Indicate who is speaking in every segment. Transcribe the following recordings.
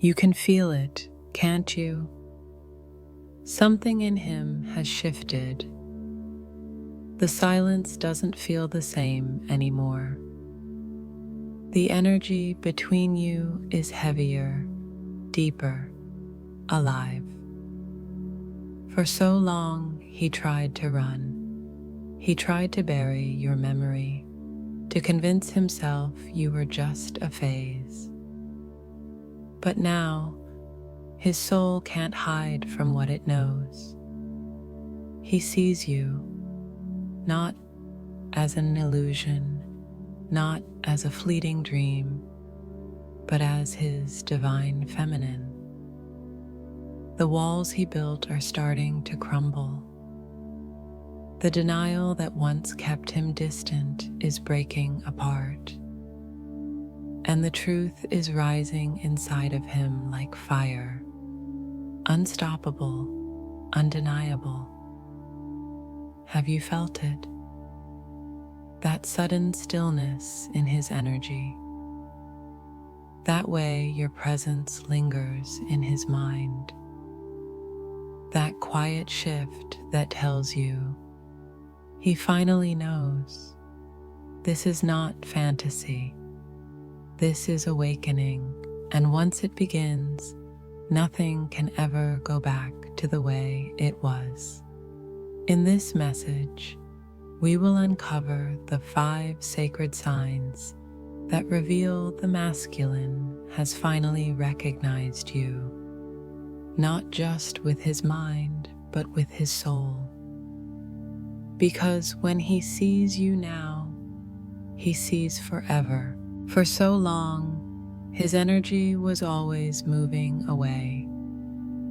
Speaker 1: You can feel it, can't you? Something in him has shifted. The silence doesn't feel the same anymore. The energy between you is heavier, deeper, alive. For so long, he tried to run. He tried to bury your memory, to convince himself you were just a phase. But now, his soul can't hide from what it knows. He sees you, not as an illusion, not as a fleeting dream, but as his divine feminine. The walls he built are starting to crumble. The denial that once kept him distant is breaking apart, and the truth is rising inside of him like fire, unstoppable, undeniable. Have you felt it? That sudden stillness in his energy. That way your presence lingers in his mind. That quiet shift that tells you he finally knows. This is not fantasy. This is awakening, and once it begins, nothing can ever go back to the way it was. In this message, we will uncover the 5 sacred signs that reveal the masculine has finally recognized you, not just with his mind, but with his soul. Because when he sees you now, he sees forever. For so long, his energy was always moving away.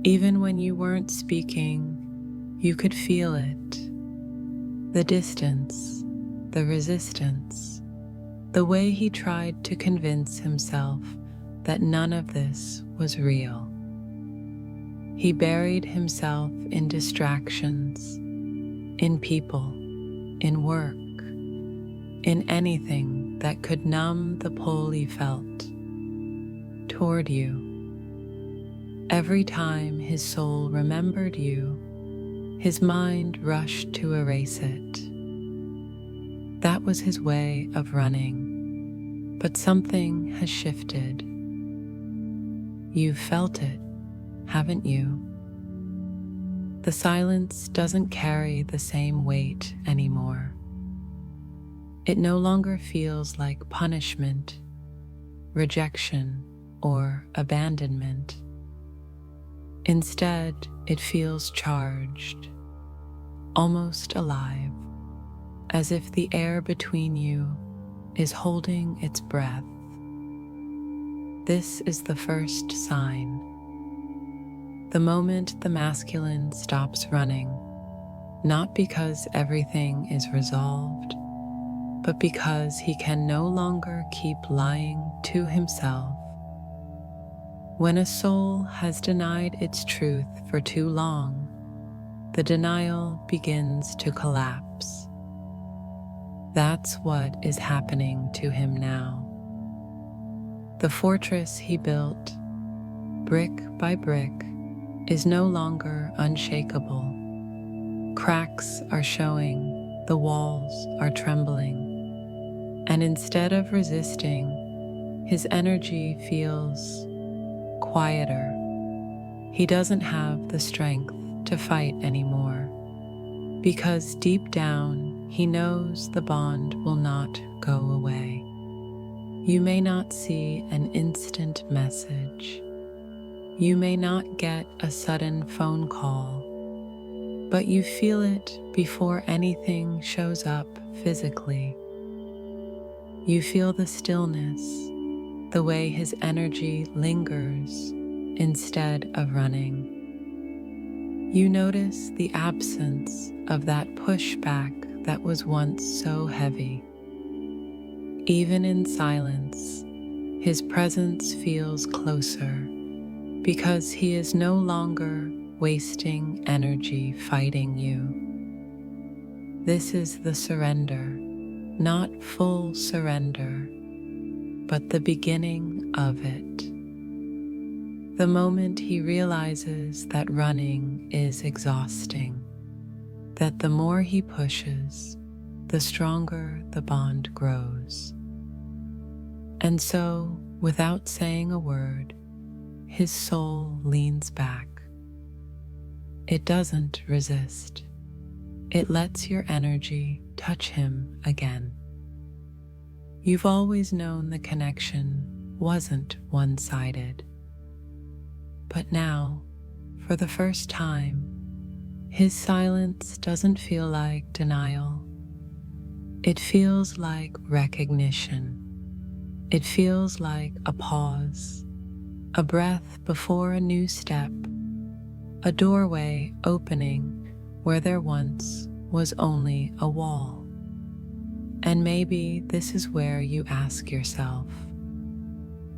Speaker 1: Even when you weren't speaking, you could feel it. The distance, the resistance, the way he tried to convince himself that none of this was real. He buried himself in distractions, in people, in work, in anything that could numb the pull he felt toward you. Every time his soul remembered you, his mind rushed to erase it. That was his way of running, but something has shifted. You've felt it, haven't you? The silence doesn't carry the same weight anymore. It no longer feels like punishment, rejection, or abandonment. Instead, it feels charged, almost alive, as if the air between you is holding its breath. This is the first sign. The moment the masculine stops running, not because everything is resolved, but because he can no longer keep lying to himself. When a soul has denied its truth for too long, the denial begins to collapse. That's what is happening to him now. The fortress he built, brick by brick, is no longer unshakable. Cracks are showing, the walls are trembling, and instead of resisting, his energy feels quieter. He doesn't have the strength to fight anymore, because deep down he knows the bond will not go away. You may not see an instant message. You may not get a sudden phone call, but you feel it before anything shows up physically. You feel the stillness, the way his energy lingers instead of running. You notice the absence of that pushback that was once so heavy. Even in silence, his presence feels closer because he is no longer wasting energy fighting you. This is the surrender, not full surrender, but the beginning of it. the moment he realizes that running is exhausting, that the more he pushes, the stronger the bond grows. And so, without saying a word, his soul leans back. It doesn't resist. It lets your energy touch him again. You've always known the connection wasn't one-sided. But now, for the first time, his silence doesn't feel like denial. It feels like recognition. It feels like a pause, a breath before a new step, a doorway opening where there once was only a wall. And maybe this is where you ask yourself,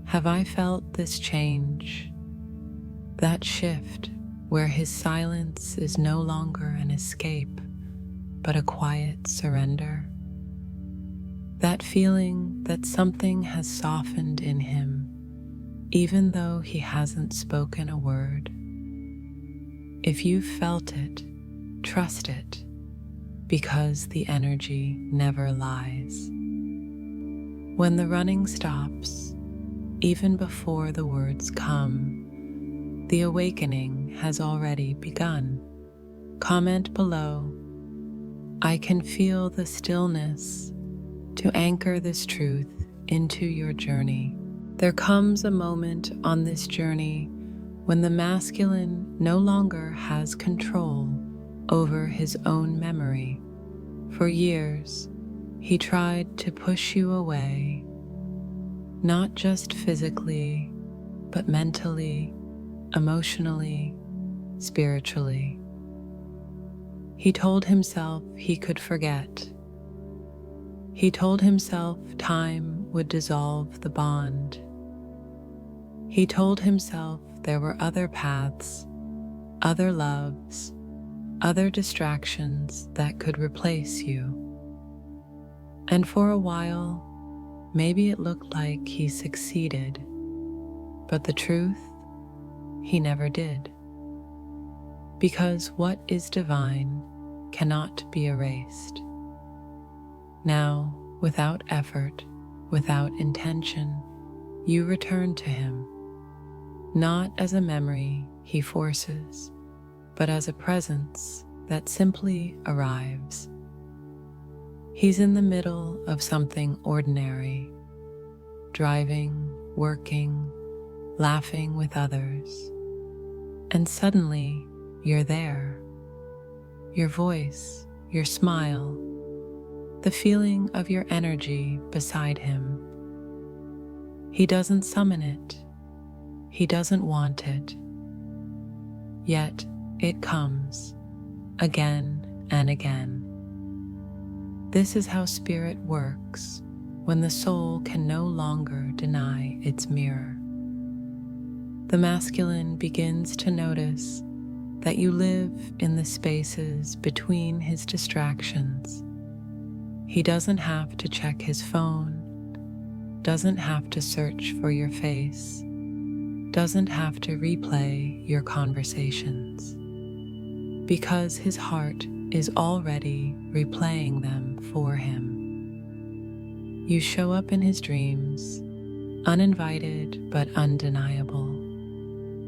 Speaker 1: have I felt this change? That shift where his silence is no longer an escape, but a quiet surrender? That feeling that something has softened in him, even though he hasn't spoken a word? If you've felt it, trust it, because the energy never lies. When the running stops, even before the words come, the awakening has already begun. Comment below, I can feel the stillness, to anchor this truth into your journey. There comes a moment on this journey when the masculine no longer has control over his own memory. For years, he tried to push you away, not just physically, but mentally, emotionally, spiritually. He told himself he could forget. He told himself time would dissolve the bond. He told himself there were other paths, other loves, other distractions that could replace you. And for a while, maybe it looked like he succeeded, but the truth, he never did. Because what is divine cannot be erased. Now, without effort, without intention, you return to him, not as a memory he forces, but as a presence that simply arrives. He's in the middle of something ordinary, driving, working, laughing with others, and suddenly you're there. Your voice, your smile, the feeling of your energy beside him. He doesn't summon it. He doesn't want it. Yet it comes again and again. This is how spirit works when the soul can no longer deny its mirror. The masculine begins to notice that you live in the spaces between his distractions. He doesn't have to check his phone, doesn't have to search for your face, doesn't have to replay your conversations, because his heart is already replaying them for him. You show up in his dreams, uninvited but undeniable.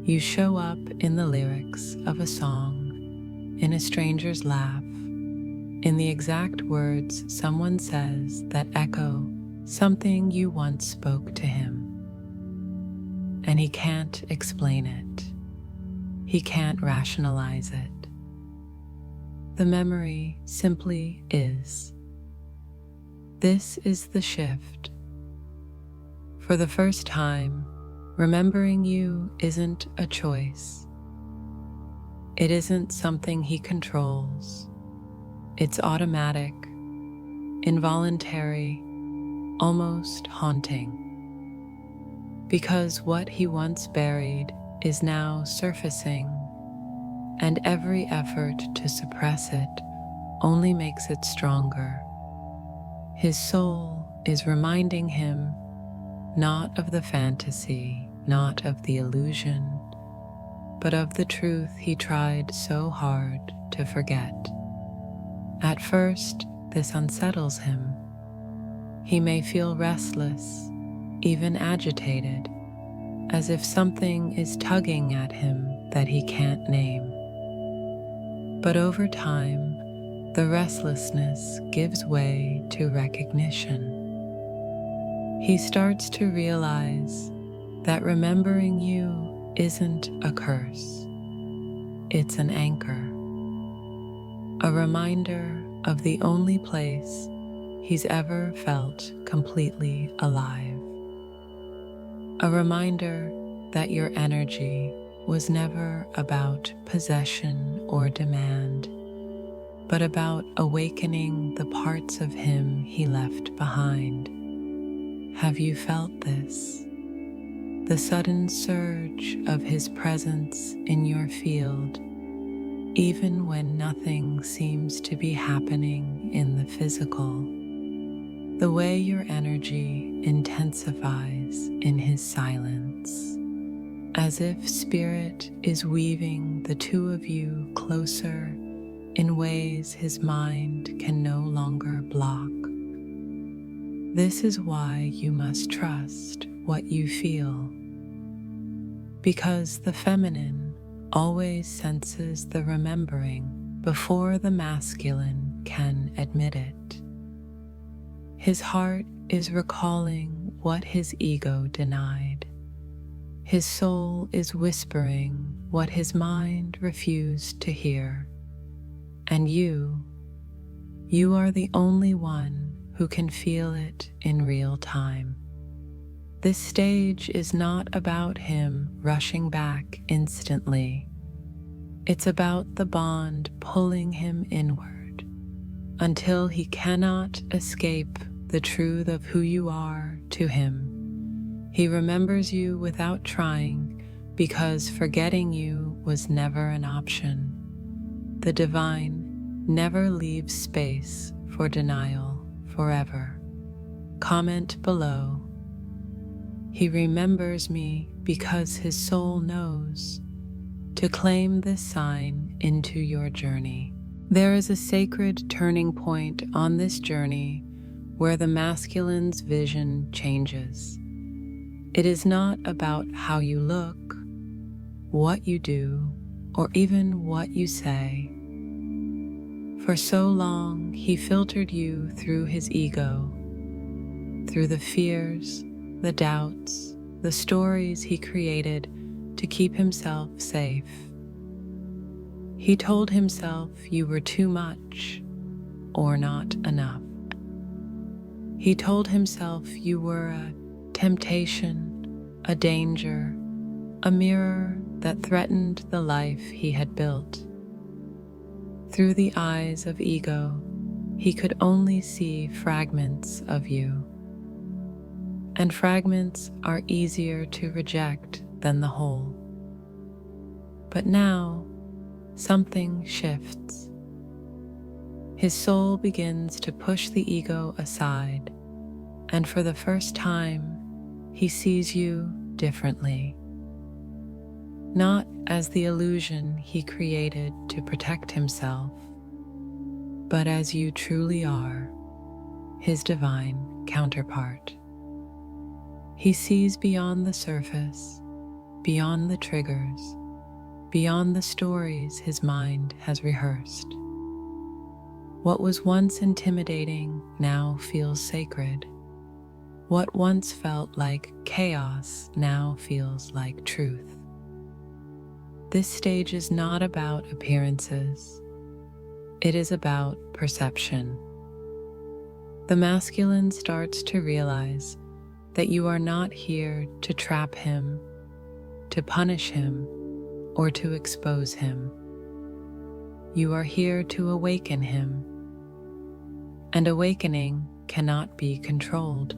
Speaker 1: You show up in the lyrics of a song, in a stranger's laugh, in the exact words someone says that echo something you once spoke to him. And he can't explain it. He can't rationalize it. The memory simply is. This is the shift. For the first time, remembering you isn't a choice. It isn't something he controls. It's automatic, involuntary, almost haunting. Because what he once buried is now surfacing, and every effort to suppress it only makes it stronger. His soul is reminding him not of the fantasy, not of the illusion, but of the truth he tried so hard to forget. At first, this unsettles him. He may feel restless, even agitated, as if something is tugging at him that he can't name. But over time, the restlessness gives way to recognition. He starts to realize that remembering you isn't a curse. It's an anchor, a reminder of the only place he's ever felt completely alive. A reminder that your energy was never about possession or demand, but about awakening the parts of him he left behind. Have you felt this? The sudden surge of his presence in your field, even when nothing seems to be happening in the physical. The way your energy intensifies in his silence, as if spirit is weaving the two of you closer in ways his mind can no longer block. This is why you must trust what you feel, because the feminine always senses the remembering before the masculine can admit it. His heart is recalling what his ego denied. His soul is whispering what his mind refused to hear. And you are the only one who can feel it in real time. This stage is not about him rushing back instantly. It's about the bond pulling him inward until he cannot escape the truth of who you are to him. He remembers you without trying because forgetting you was never an option. The divine never leaves space for denial forever. Comment below. He remembers me because his soul knows to claim this sign into your journey. There is a sacred turning point on this journey where the masculine's vision changes. It is not about how you look, what you do, or even what you say. For so long, he filtered you through his ego, through the fears, the doubts, the stories he created to keep himself safe. He told himself you were too much or not enough. He told himself you were a temptation, a danger, a mirror that threatened the life he had built. Through the eyes of ego, he could only see fragments of you. And fragments are easier to reject than the whole. But now, something shifts. His soul begins to push the ego aside, and for the first time, he sees you differently. Not as the illusion he created to protect himself, but as you truly are, his divine counterpart. He sees beyond the surface, beyond the triggers, beyond the stories his mind has rehearsed. What was once intimidating now feels sacred. What once felt like chaos now feels like truth. This stage is not about appearances. It is about perception. The masculine starts to realize that you are not here to trap him, to punish him, or to expose him. You are here to awaken him, and awakening cannot be controlled.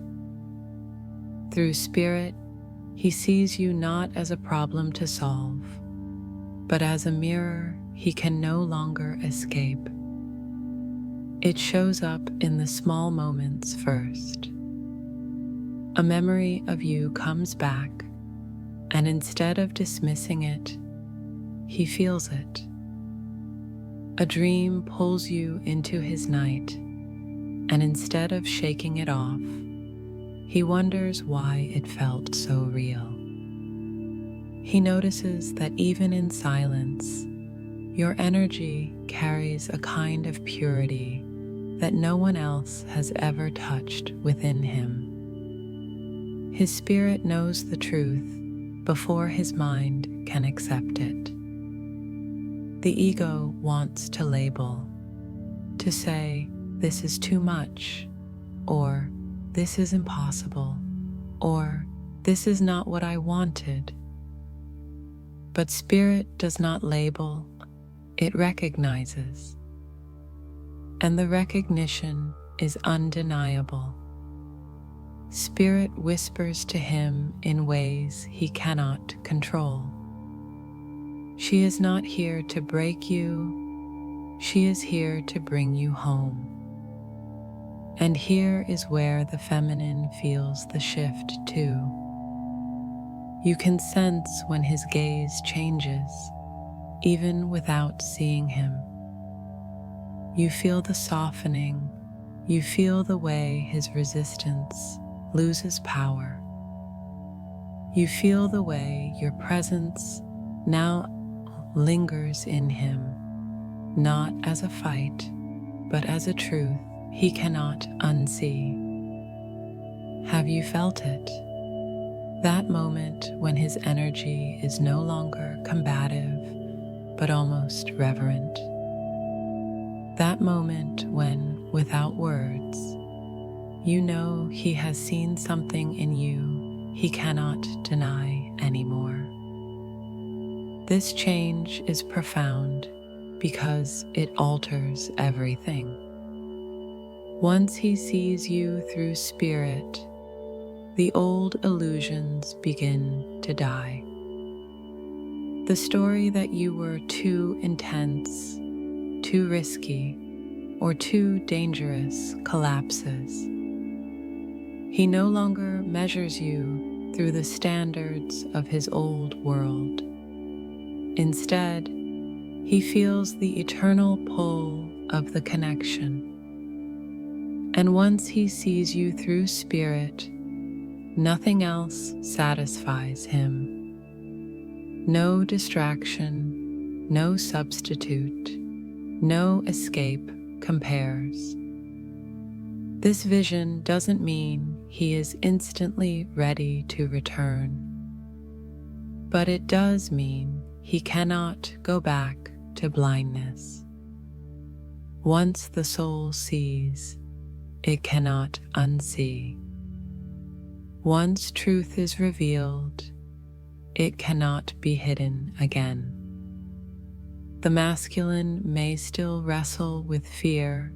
Speaker 1: Through spirit, he sees you not as a problem to solve, but as a mirror he can no longer escape. It shows up in the small moments first. A memory of you comes back, and instead of dismissing it, he feels it. A dream pulls you into his night, and instead of shaking it off, he wonders why it felt so real. He notices that even in silence, your energy carries a kind of purity that no one else has ever touched within him. His spirit knows the truth before his mind can accept it. The ego wants to label, to say, this is too much, or this is impossible, or this is not what I wanted. But spirit does not label, it recognizes. And the recognition is undeniable. Spirit whispers to him in ways he cannot control. She is not here to break you, she is here to bring you home. And here is where the feminine feels the shift too. You can sense when his gaze changes, even without seeing him. You feel the softening, you feel the way his resistance loses power. You feel the way your presence now lingers in him, not as a fight, but as a truth he cannot unsee. Have you felt it? That moment when his energy is no longer combative, but almost reverent. That moment when, without words, you know he has seen something in you he cannot deny anymore. This change is profound because it alters everything. Once he sees you through spirit, the old illusions begin to die. The story that you were too intense, too risky, or too dangerous collapses. He no longer measures you through the standards of his old world. Instead, he feels the eternal pull of the connection. And once he sees you through spirit, nothing else satisfies him. No distraction, no substitute, no escape compares. This vision doesn't mean he is instantly ready to return, but it does mean he cannot go back to blindness. Once the soul sees, it cannot unsee. Once truth is revealed, it cannot be hidden again. The masculine may still wrestle with fear,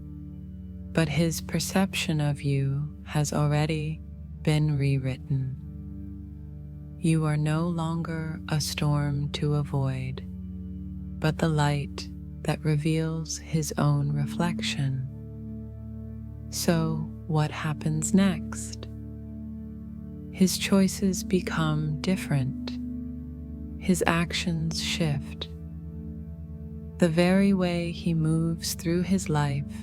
Speaker 1: but his perception of you has already been rewritten. You are no longer a storm to avoid, but the light that reveals his own reflection. So, what happens next? His choices become different. His actions shift. The very way he moves through his life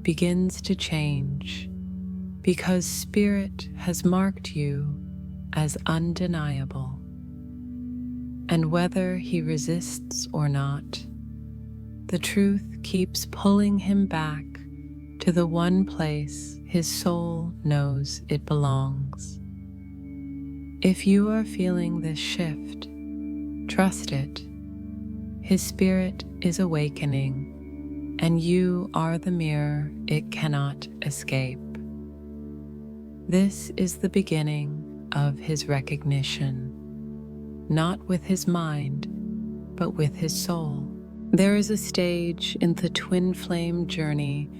Speaker 1: begins to change because spirit has marked you as undeniable. And whether he resists or not, the truth keeps pulling him back to the one place his soul knows it belongs. If you are feeling this shift, trust it. His spirit is awakening, and you are the mirror it cannot escape. This is the beginning of his recognition, not with his mind, but with his soul. There is a stage in the twin flame journey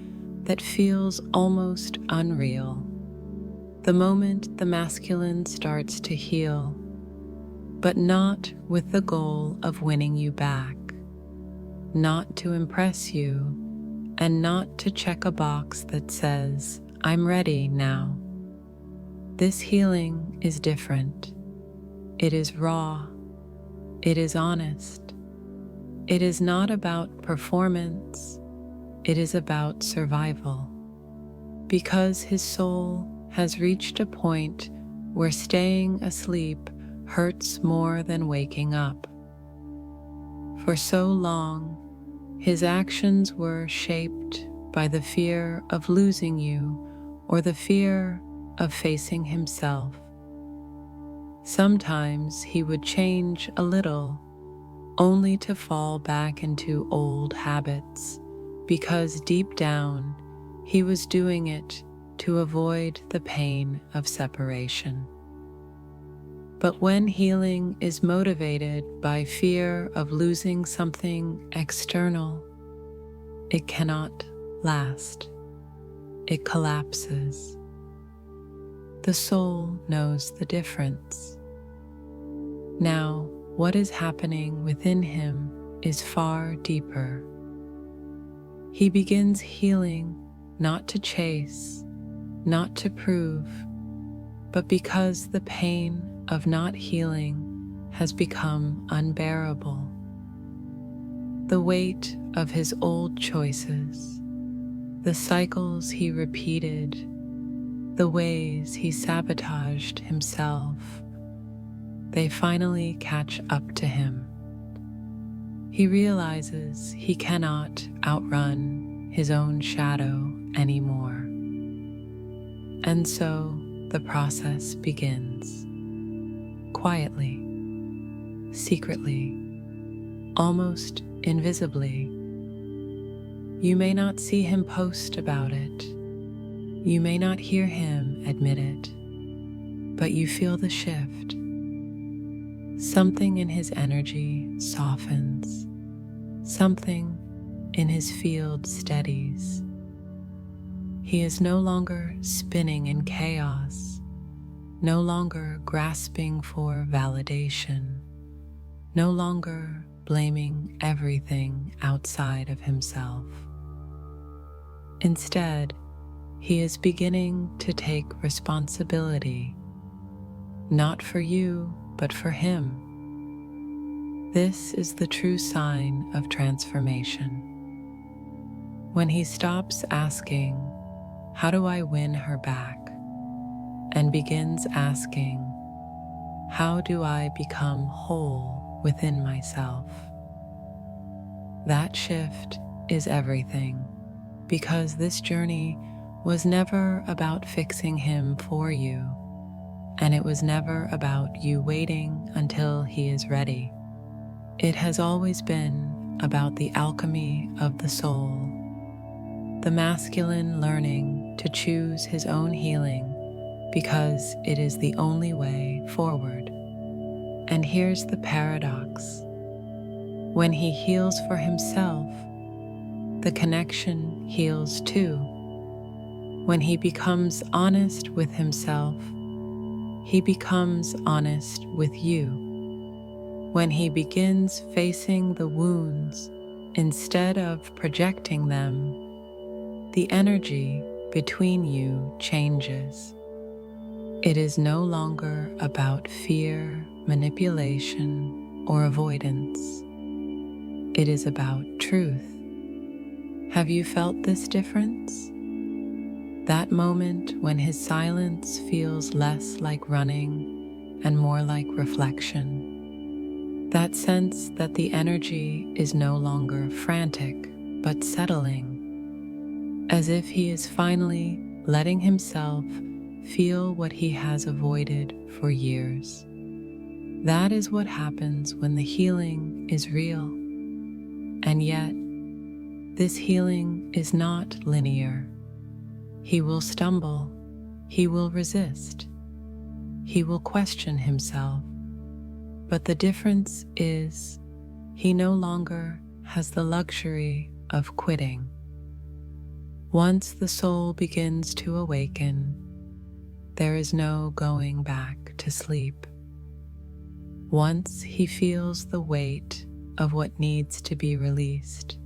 Speaker 1: that feels almost unreal. The moment the masculine starts to heal, but not with the goal of winning you back, not to impress you, and not to check a box that says, I'm ready now. This healing is different. It is raw. It is honest. It is not about performance, it is about survival, because his soul has reached a point where staying asleep hurts more than waking up. For so long, his actions were shaped by the fear of losing you or the fear of facing himself. Sometimes he would change a little, only to fall back into old habits, because deep down he was doing it to avoid the pain of separation. But when healing is motivated by fear of losing something external, it cannot last. It collapses. The soul knows the difference. Now, what is happening within him is far deeper. He begins healing not to chase, not to prove, but because the pain of not healing has become unbearable. The weight of his old choices, the cycles he repeated, the ways he sabotaged himself, they finally catch up to him. He realizes he cannot outrun his own shadow anymore. And so the process begins. Quietly, secretly, almost invisibly. You may not see him post about it. You may not hear him admit it, but you feel the shift. Something in his energy softens. Something in his field steadies. He is no longer spinning in chaos, no longer grasping for validation, no longer blaming everything outside of himself. Instead, he is beginning to take responsibility, not for you, but for him. This is the true sign of transformation. When he stops asking, "How do I win her back?" and begins asking, "How do I become whole within myself?" That shift is everything, because this journey was never about fixing him for you, and it was never about you waiting until he is ready. It has always been about the alchemy of the soul, the masculine learning to choose his own healing because it is the only way forward. And here's the paradox. When he heals for himself, the connection heals too. When he becomes honest with himself, he becomes honest with you. When he begins facing the wounds instead of projecting them, the energy between you changes. It is no longer about fear, manipulation, or avoidance. It is about truth. Have you felt this difference? That moment when his silence feels less like running and more like reflection. That sense that the energy is no longer frantic, but settling, as if he is finally letting himself feel what he has avoided for years. That is what happens when the healing is real. And yet, this healing is not linear. He will stumble, he will resist, he will question himself. But the difference is, he no longer has the luxury of quitting. Once the soul begins to awaken, there is no going back to sleep. Once he feels the weight of what needs to be released,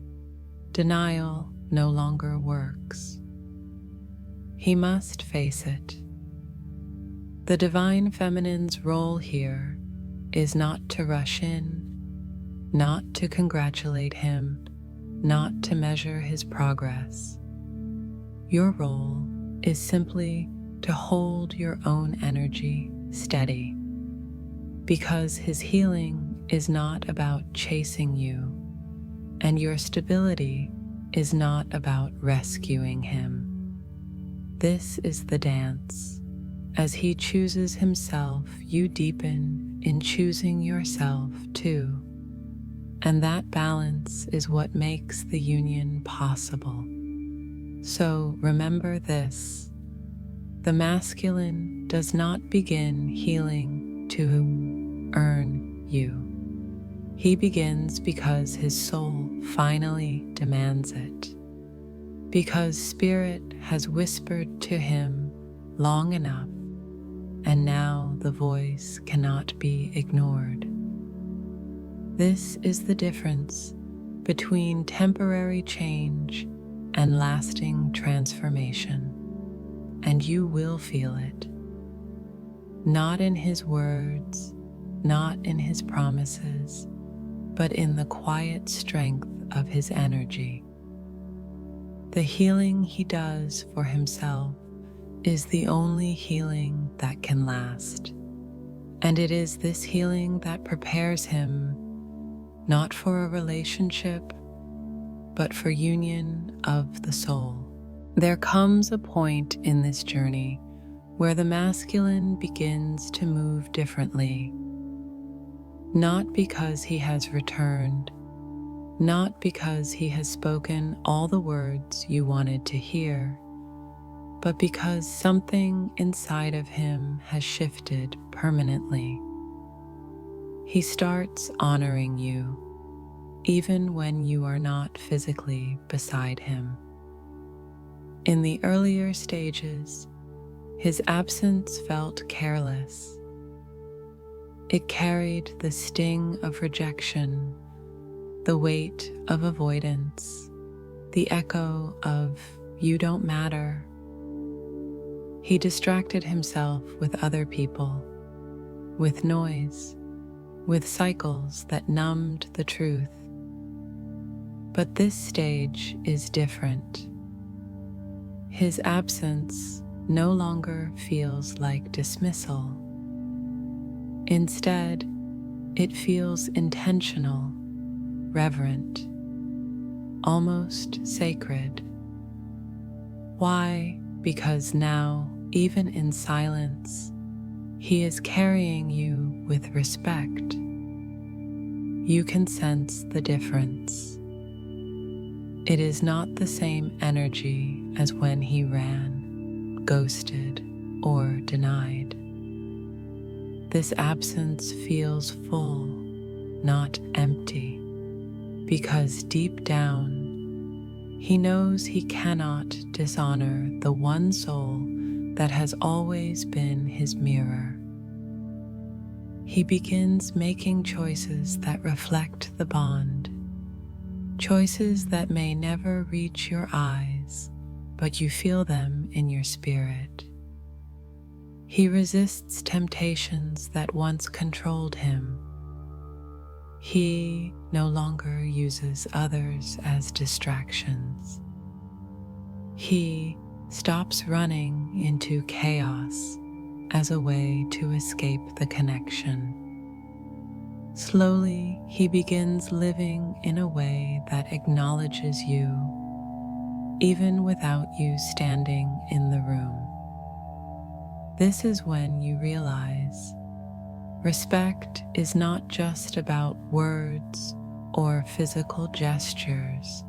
Speaker 1: denial no longer works. He must face it. The divine feminine's role here is not to rush in, not to congratulate him, not to measure his progress. Your role is simply to hold your own energy steady, because his healing is not about chasing you, and your stability is not about rescuing him. This is the dance. As he chooses himself, you deepen in choosing yourself too. And that balance is what makes the union possible. So remember this: the masculine does not begin healing to earn you. He begins because his soul finally demands it, because spirit has whispered to him long enough, and now the voice cannot be ignored. This is the difference between temporary change and lasting transformation, and you will feel it. Not in his words, not in his promises, but in the quiet strength of his energy. The healing he does for himself is the only healing that can last, and it is this healing that prepares him not for a relationship, but for union of the soul. There comes a point in this journey where the masculine begins to move differently, not because he has returned, not because he has spoken all the words you wanted to hear, but because something inside of him has shifted permanently. He starts honoring you, even when you are not physically beside him. In the earlier stages, his absence felt careless. It carried the sting of rejection, the weight of avoidance, the echo of "you don't matter." He distracted himself with other people, with noise, with cycles that numbed the truth. But this stage is different. His absence no longer feels like dismissal. Instead, it feels intentional, reverent, almost sacred. Why? Because now, even in silence, he is carrying you with respect. You can sense the difference. It is not the same energy as when he ran, ghosted, or denied. This absence feels full, not empty, because deep down, he knows he cannot dishonor the one soul that has always been his mirror. He begins making choices that reflect the bond, choices that may never reach your eyes, but you feel them in your spirit. He resists temptations that once controlled him. He no longer uses others as distractions. He stops running into chaos as a way to escape the connection. Slowly, he begins living in a way that acknowledges you, even without you standing in the room. This is when you realize respect is not just about words or physical gestures.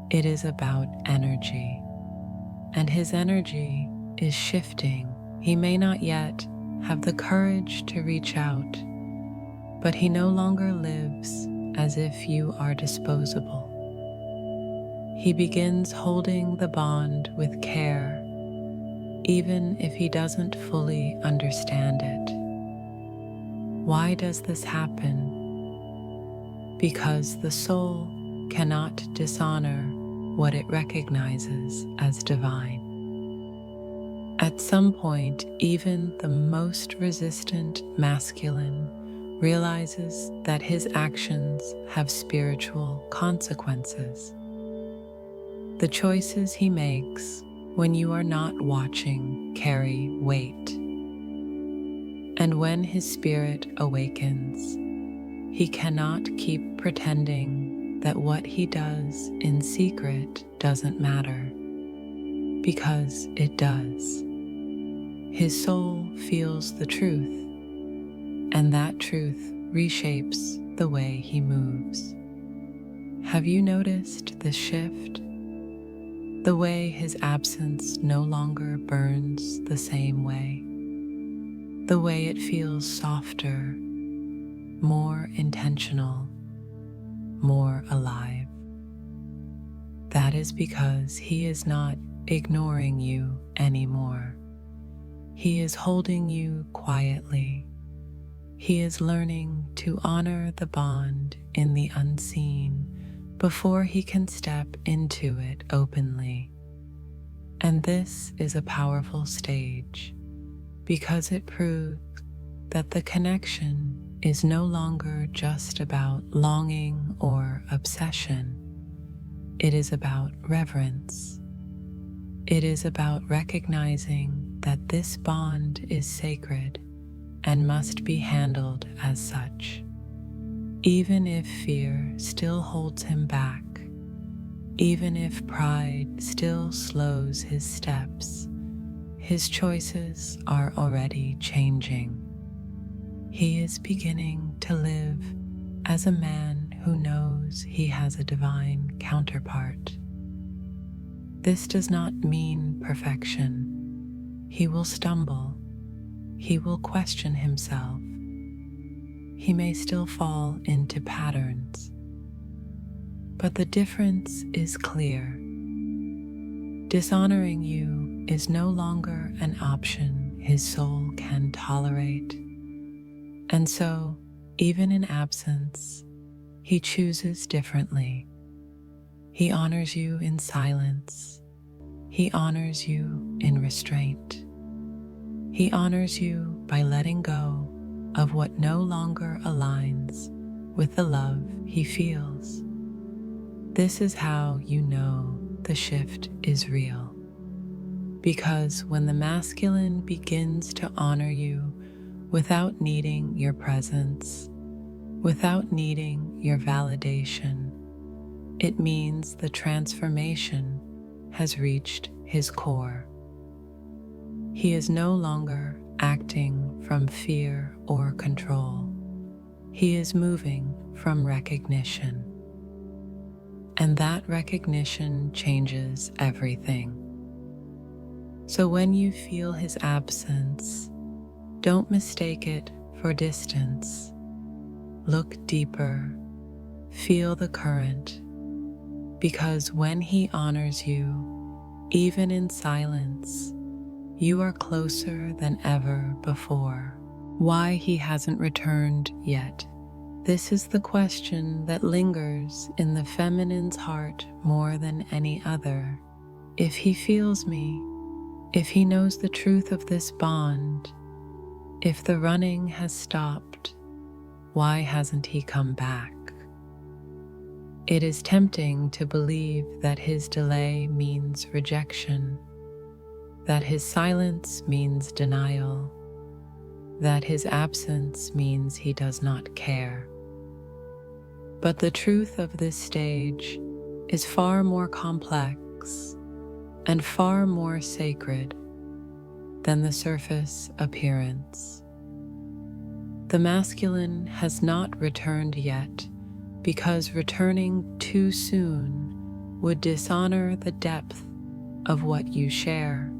Speaker 1: It is about energy, and his energy is shifting. He may not yet have the courage to reach out, but he no longer lives as if you are disposable. He begins holding the bond with care, even if he doesn't fully understand it. Why does this happen? Because the soul cannot dishonor what it recognizes as divine. At some point, even the most resistant masculine realizes that his actions have spiritual consequences. The choices he makes when you are not watching carry weight. And when his spirit awakens, he cannot keep pretending that what he does in secret doesn't matter, because it does. His soul feels the truth, and that truth reshapes the way he moves. Have you noticed the shift? The way his absence no longer burns the same way. The way it feels softer, more intentional, more alive. That is because he is not ignoring you anymore. He is holding you quietly. He is learning to honor the bond in the unseen before he can step into it openly. And this is a powerful stage because it proves that the connection is no longer just about longing or obsession. It is about reverence. It is about recognizing that this bond is sacred and must be handled as such. Even if fear still holds him back, even if pride still slows his steps, his choices are already changing. He is beginning to live as a man who knows he has a divine counterpart. This does not mean perfection. He will stumble. He will question himself. He may still fall into patterns. But the difference is clear. Dishonoring you is no longer an option his soul can tolerate. And so, even in absence, he chooses differently. He honors you in silence. He honors you in restraint. He honors you by letting go of what no longer aligns with the love he feels. This is how you know the shift is real. Because when the masculine begins to honor you without needing your presence, without needing your validation, it means the transformation has reached his core. He is no longer acting from fear or control. He is moving from recognition. And that recognition changes everything. So when you feel his absence, don't mistake it for distance. Look deeper, feel the current, because when he honors you, even in silence, you are closer than ever before. Why he hasn't returned yet? This is the question that lingers in the feminine's heart more than any other. If he feels me, if he knows the truth of this bond, if the running has stopped, why hasn't he come back? It is tempting to believe that his delay means rejection, that his silence means denial, that his absence means he does not care. But the truth of this stage is far more complex and far more sacred than the surface appearance. The masculine has not returned yet because returning too soon would dishonor the depth of what you share.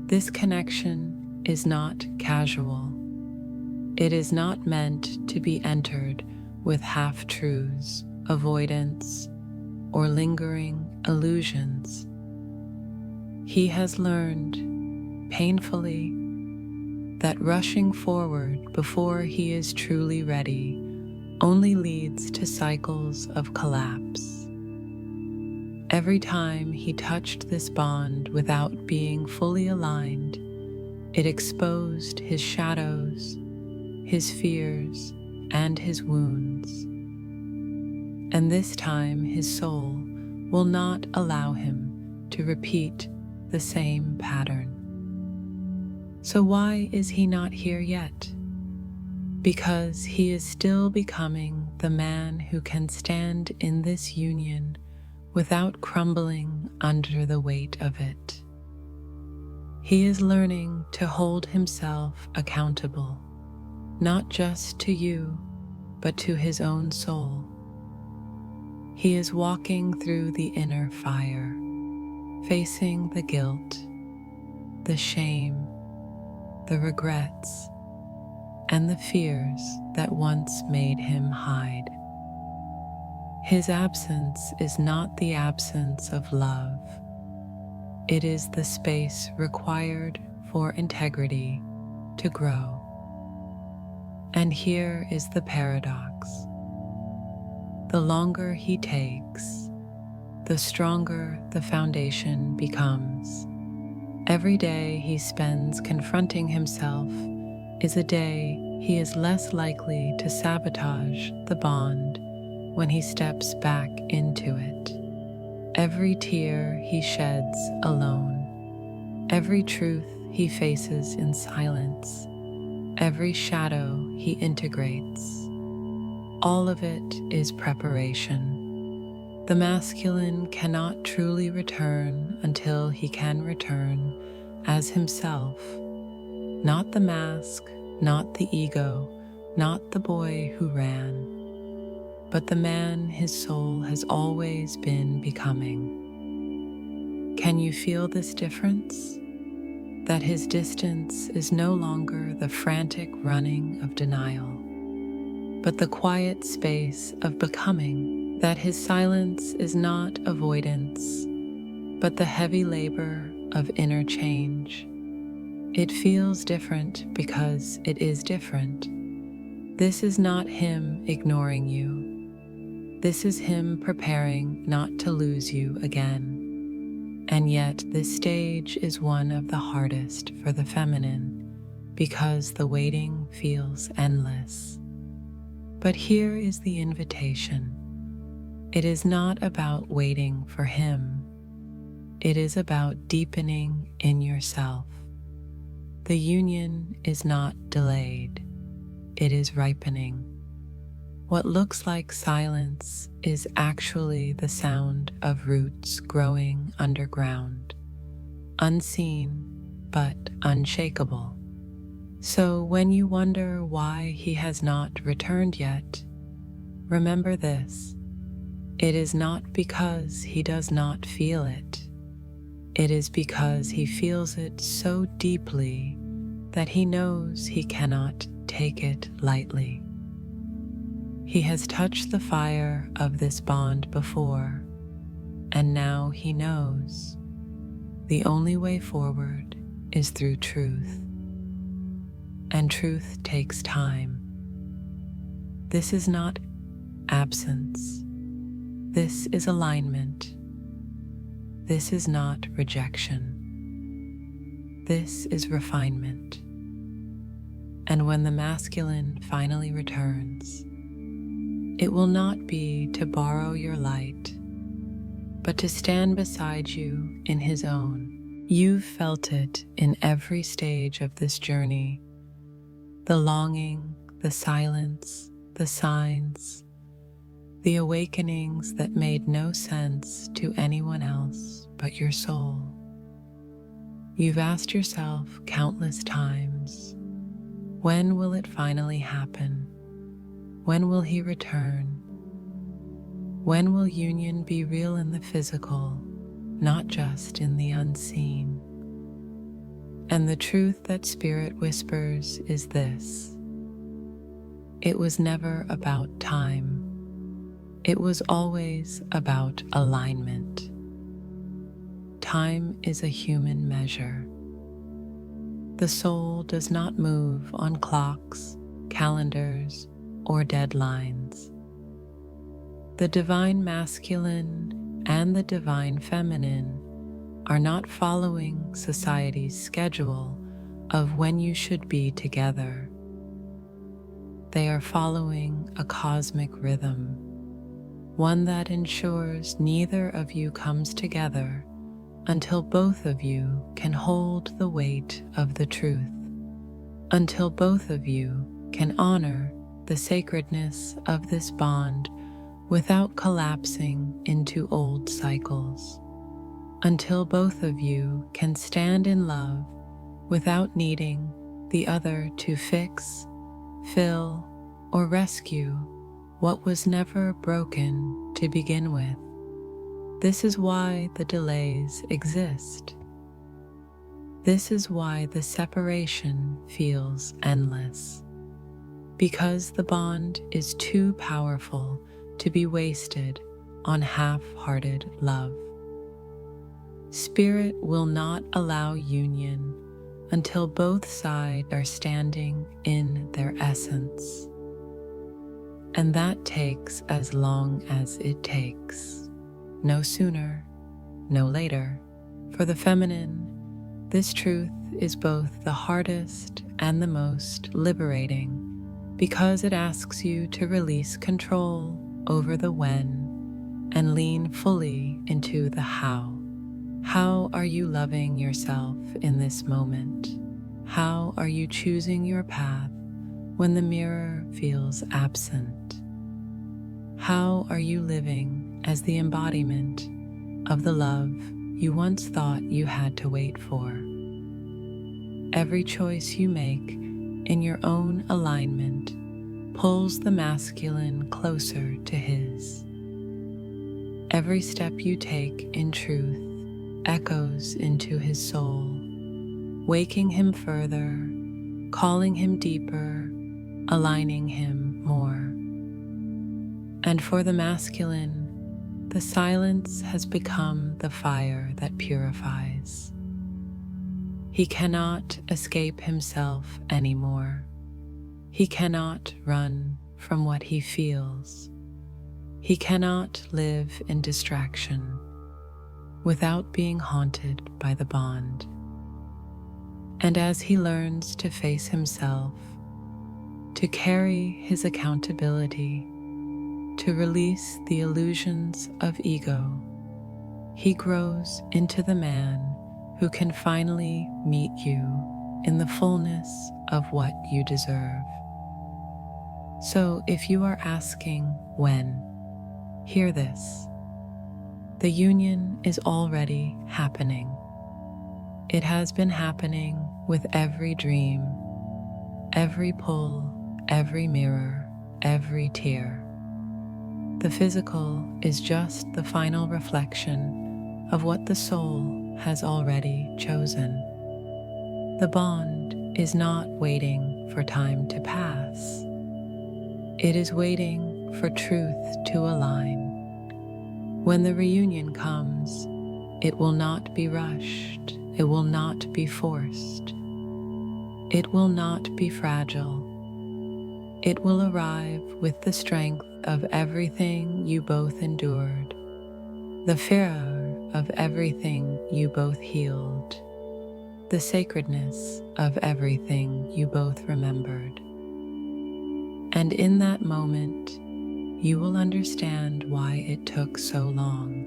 Speaker 1: This connection is not casual. It is not meant to be entered with half-truths, avoidance, or lingering illusions. He has learned, painfully, that rushing forward before he is truly ready only leads to cycles of collapse. Every time he touched this bond without being fully aligned, it exposed his shadows, his fears, and his wounds. And this time his soul will not allow him to repeat the same pattern. So why is he not here yet? Because he is still becoming the man who can stand in this union without crumbling under the weight of it. He is learning to hold himself accountable, not just to you, but to his own soul. He is walking through the inner fire, facing the guilt, the shame, the regrets, and the fears that once made him hide. His absence is not the absence of love. It is the space required for integrity to grow. And here is the paradox. The longer he takes, the stronger the foundation becomes. Every day he spends confronting himself is a day he is less likely to sabotage the bond when he steps back into it. Every tear he sheds alone, every truth he faces in silence, every shadow he integrates, all of it is preparation. The masculine cannot truly return until he can return as himself, not the mask, not the ego, not the boy who ran, but the man his soul has always been becoming. Can you feel this difference? That his distance is no longer the frantic running of denial, but the quiet space of becoming, that his silence is not avoidance, but the heavy labor of inner change. It feels different because it is different. This is not him ignoring you. This is him preparing not to lose you again. And yet this stage is one of the hardest for the feminine because the waiting feels endless. But here is the invitation. It is not about waiting for him. It is about deepening in yourself. The union is not delayed. It is ripening. What looks like silence is actually the sound of roots growing underground, unseen but unshakable. So when you wonder why he has not returned yet, remember this. It is not because he does not feel it. It is because he feels it so deeply that he knows he cannot take it lightly. He has touched the fire of this bond before, and now he knows the only way forward is through truth, and truth takes time. This is not absence. This is alignment. This is not rejection. This is refinement. And when the masculine finally returns, it will not be to borrow your light, but to stand beside you in his own. You've felt it in every stage of this journey. The longing, the silence, the signs, the awakenings that made no sense to anyone else but your soul. You've asked yourself countless times, when will it finally happen? When will he return? When will union be real in the physical, not just in the unseen? And the truth that Spirit whispers is this: it was never about time. It was always about alignment. Time is a human measure. The soul does not move on clocks, calendars, or deadlines. The divine masculine and the divine feminine are not following society's schedule of when you should be together. They are following a cosmic rhythm, one that ensures neither of you comes together until both of you can hold the weight of the truth, until both of you can honor the sacredness of this bond without collapsing into old cycles, until both of you can stand in love without needing the other to fix, fill, or rescue what was never broken to begin with. This is why the delays exist. This is why the separation feels endless, because the bond is too powerful to be wasted on half-hearted love. Spirit will not allow union until both sides are standing in their essence. And that takes as long as it takes. No sooner, no later. For the feminine, this truth is both the hardest and the most liberating, because it asks you to release control over the when and lean fully into the how. How are you loving yourself in this moment? How are you choosing your path when the mirror feels absent? How are you living as the embodiment of the love you once thought you had to wait for? Every choice you make in your own alignment pulls the masculine closer to his. Every step you take in truth echoes into his soul, waking him further, calling him deeper, aligning him more. And for the masculine, the silence has become the fire that purifies. He cannot escape himself anymore. He cannot run from what he feels. He cannot live in distraction without being haunted by the bond. And as he learns to face himself, to carry his accountability, to release the illusions of ego, he grows into the man who can finally meet you in the fullness of what you deserve. So if you are asking when, hear this. The union is already happening. It has been happening with every dream, every pull, every mirror, every tear. The physical is just the final reflection of what the soul has already chosen. The bond is not waiting for time to pass. It is waiting for truth to align. When the reunion comes, it will not be rushed. It will not be forced. It will not be fragile. It will arrive with the strength of everything you both endured, the fear of everything you both healed, the sacredness of everything you both remembered. And in that moment, you will understand why it took so long,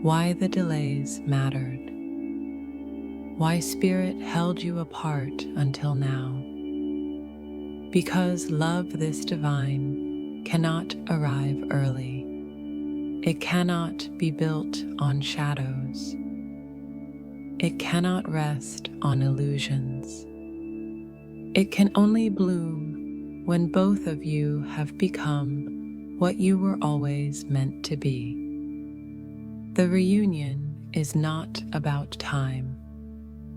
Speaker 1: why the delays mattered, why Spirit held you apart until now. Because love this divine cannot arrive early. It cannot be built on shadows. It cannot rest on illusions. It can only bloom when both of you have become what you were always meant to be. The reunion is not about time.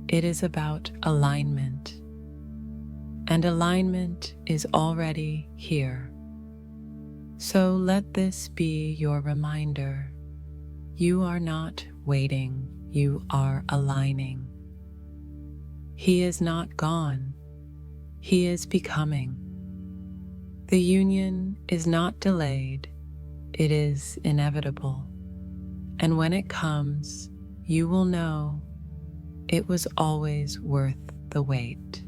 Speaker 1: It is about alignment. And alignment is already here. So let this be your reminder. You are not waiting, you are aligning. He is not gone, he is becoming. The union is not delayed, it is inevitable. And when it comes, you will know it was always worth the wait.